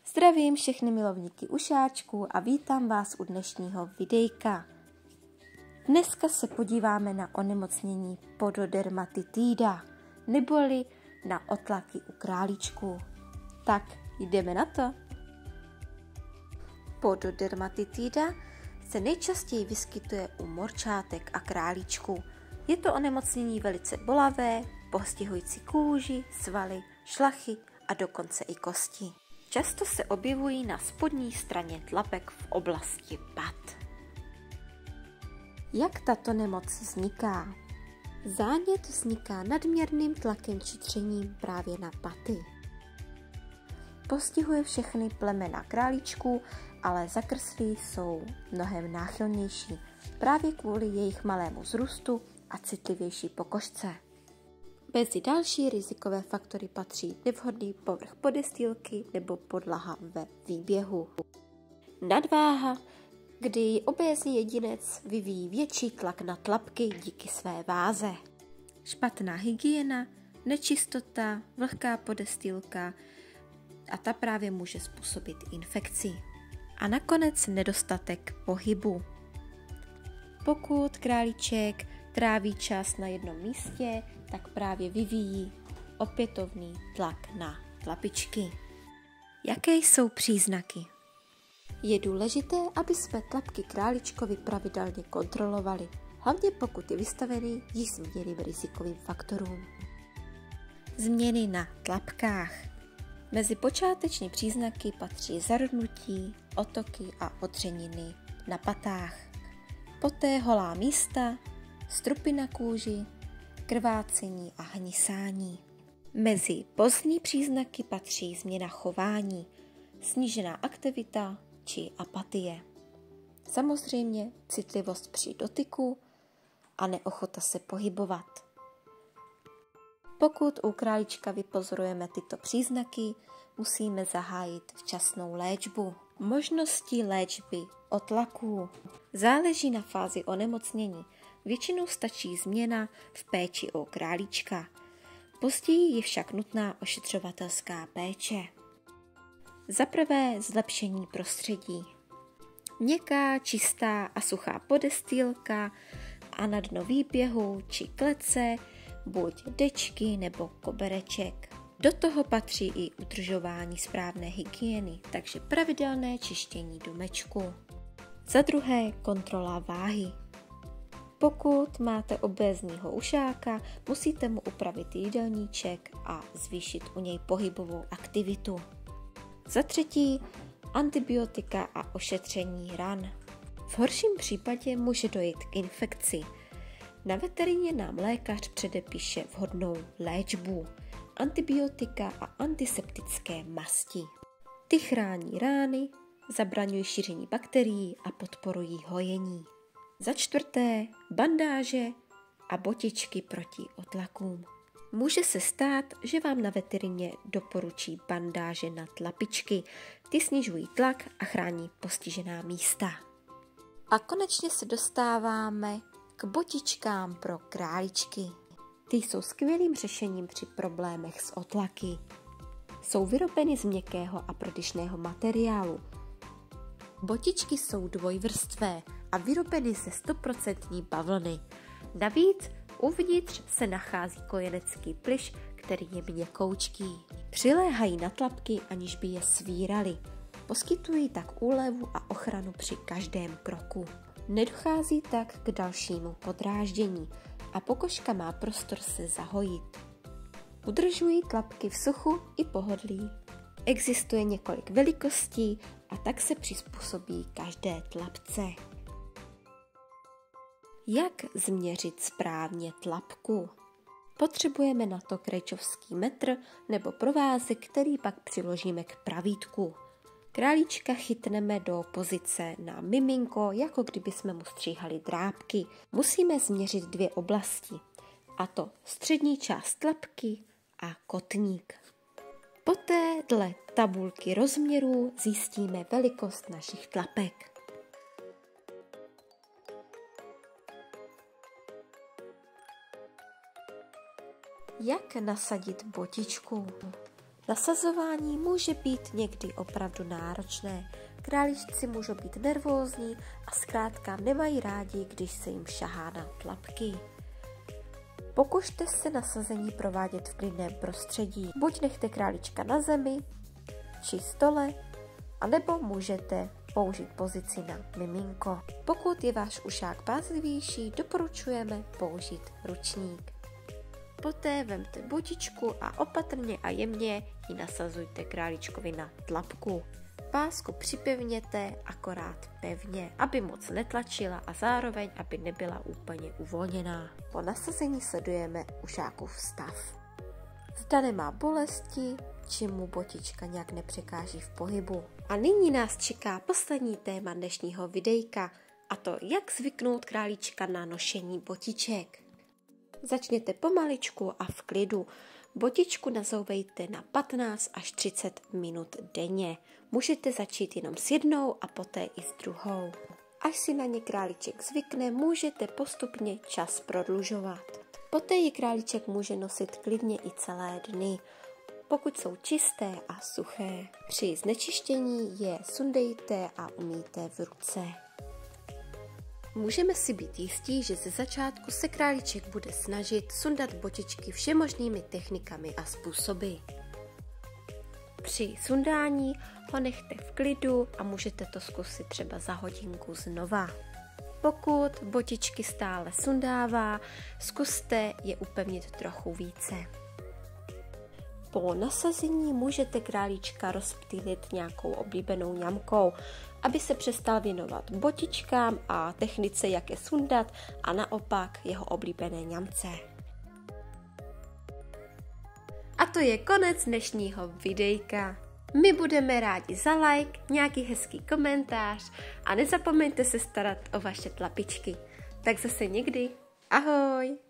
Zdravím všechny milovníky ušáčků a vítám vás u dnešního videjka. Dneska se podíváme na onemocnění pododermatitida, neboli na otlaky u králíčků. Tak jdeme na to. Pododermatitida se nejčastěji vyskytuje u morčátek a králíčků. Je to onemocnění velice bolavé, postihující kůži, svaly, šlachy a dokonce i kosti. Často se objevují na spodní straně tlapek v oblasti pat. Jak tato nemoc vzniká? Zánět vzniká nadměrným tlakem či třením právě na paty. Postihuje všechny plemena králíčků, ale zakrslí jsou mnohem náchylnější právě kvůli jejich malému vzrůstu a citlivější pokožce. Mezi další rizikové faktory patří nevhodný povrch podestýlky nebo podlaha ve výběhu. Nadváha, kdy obézní jedinec vyvíjí větší tlak na tlapky díky své váze. Špatná hygiena, nečistota, vlhká podestýlka a ta právě může způsobit infekci. A nakonec nedostatek pohybu. Pokud králíček tráví čas na jednom místě, tak právě vyvíjí opětovný tlak na tlapičky. Jaké jsou příznaky? Je důležité, aby jsme tlapky králíčkovi pravidelně kontrolovali, hlavně pokud je vystavený již zmíněným rizikovým faktorům. Změny na tlapkách. Mezi počáteční příznaky patří zarudnutí, otoky a otřeniny na patách. Poté holá místa, strupy na kůži, krvácení a hnisání. Mezi pozdní příznaky patří změna chování, snížená aktivita či apatie. Samozřejmě citlivost při dotyku a neochota se pohybovat. Pokud u králíčka vypozorujeme tyto příznaky, musíme zahájit včasnou léčbu. Možnosti léčby otlaků. Záleží na fázi onemocnění. Většinou stačí změna v péči o králíčka. Později je však nutná ošetřovatelská péče. Za prvé zlepšení prostředí. Měkká, čistá a suchá podestýlka a na dno výběhu či klece buď dečky nebo kobereček. Do toho patří i udržování správné hygieny, takže pravidelné čištění domečku. Za druhé kontrola váhy. Pokud máte obézního ušáka, musíte mu upravit jídelníček a zvýšit u něj pohybovou aktivitu. Za třetí antibiotika a ošetření ran. V horším případě může dojít k infekci. Na veterině nám lékař předepíše vhodnou léčbu, antibiotika a antiseptické masti. Ty chrání rány, zabraňují šíření bakterií a podporují hojení. Za čtvrté bandáže a botičky proti otlakům. Může se stát, že vám na veterině doporučí bandáže na tlapičky. Ty snižují tlak a chrání postižená místa. A konečně se dostáváme k botičkám pro králíčky. Ty jsou skvělým řešením při problémech s otlaky. Jsou vyrobeny z měkkého a prodyšného materiálu. Botičky jsou dvojvrstvé a vyrobeny ze 100% bavlny. Navíc uvnitř se nachází kojenecký plyš, který je měkoučký. Přiléhají na tlapky, aniž by je svírali. Poskytují tak úlevu a ochranu při každém kroku. Nedochází tak k dalšímu podráždění a pokožka má prostor se zahojit. Udržují tlapky v suchu i pohodlí. Existuje několik velikostí a tak se přizpůsobí každé tlapce. Jak změřit správně tlapku? Potřebujeme na to krejčovský metr nebo provázek, který pak přiložíme k pravítku. Králíčka chytneme do pozice na miminko, jako kdyby jsme mu stříhali drápky. Musíme změřit 2 oblasti, a to střední část tlapky a kotník. Poté dle tabulky rozměrů zjistíme velikost našich tlapek. Jak nasadit botičku? Nasazování může být někdy opravdu náročné. Králíčci můžou být nervózní a zkrátka nemají rádi, když se jim šahá na tlapky. Pokuste se nasazení provádět v klidném prostředí. Buď nechte králíčka na zemi, či stole, anebo můžete použít pozici na miminko. Pokud je váš ušák bázlivější, doporučujeme použít ručník. Poté vemte botičku a opatrně a jemně ji nasazujte králíčkovi na tlapku. Pásku připevněte akorát pevně, aby moc netlačila a zároveň, aby nebyla úplně uvolněná. Po nasazení sledujeme ušákův stav. Zda nemá bolesti, či mu botička nějak nepřekáží v pohybu. A nyní nás čeká poslední téma dnešního videjka, a to jak zvyknout králíčka na nošení botiček. Začněte pomaličku a v klidu. Botičku nazouvejte na 15 až 30 minut denně. Můžete začít jenom s jednou a poté i s druhou. Až si na ně králíček zvykne, můžete postupně čas prodlužovat. Poté ji králíček může nosit klidně i celé dny, pokud jsou čisté a suché. Při znečištění je sundejte a umýjte v ruce. Můžeme si být jistí, že ze začátku se králíček bude snažit sundat botičky všemožnými technikami a způsoby. Při sundání ho nechte v klidu a můžete to zkusit třeba za hodinku znova. Pokud botičky stále sundává, zkuste je upevnit trochu více. Po nasazení můžete králíčka rozptýlit nějakou oblíbenou ňamkou, aby se přestal věnovat botičkám a technice, jak je sundat, a naopak jeho oblíbené ňamce. A to je konec dnešního videjka. My budeme rádi za like, nějaký hezký komentář a nezapomeňte se starat o vaše tlapičky. Tak zase někdy. Ahoj!